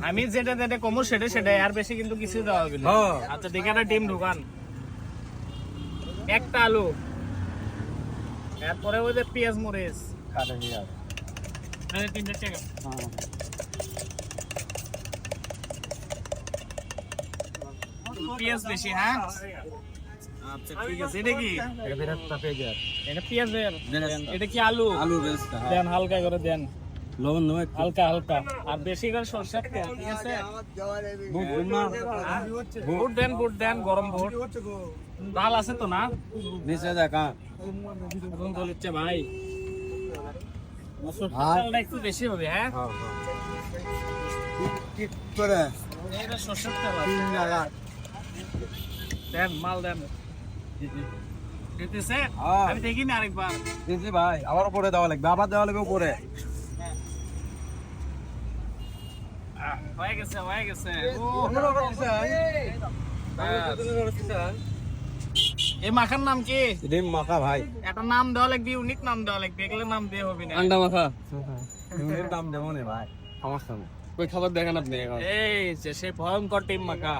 আমি যেটা যেটা কমো সেটা আর বেশি কিন্তু কিছু দেওয়া হবে না। আচ্ছা দেখে একটা ডিম ঢুকান, একটা আলু, এরপরে ওই যে পেঁয়াজ মরিচ তিনটে টাকা। পেঁয়াজ বেশি, হ্যাঁ আচ্ছা ঠিক আছে। এটা কি? এটা পেঁয়াজের, এটা কি আলু? দেন হালকা করে দেন, লবণ নয় হালকা হালকা, আর বেশি করে সরষে তেল, ঠিক আছে? ভোট দেন গরম ভোট। ডাল আছে তো না? নিচে দেখা এখন বলছে ভাই মসুর ডালটা একটু বেশি হবে, হ্যাঁ এটা সরষের তেল আছে। দেন মাল দেন, দিতেছে? আমি দেখিনি আরেকবার। দিদি ভাই আবার উপরে দেওয়া লাগবে, আবার দেওয়া লাগবে উপরে। হয়ে গেছে হয়ে গেছে। এই মাখার নাম কি? ডিম মাখা ভাই, একটা নাম দেওয়া লাগবে, ইউনিক নাম দেওয়া লাগবে, এগুলো নাম দিয়ে হবে না। আন্ডা মাখা দাম দেবো না ভাই, সমস্যা নেই। কই খাবার দেখেন আপনি এখন? এই যে সেই ভয়ঙ্কর টিম মাখা।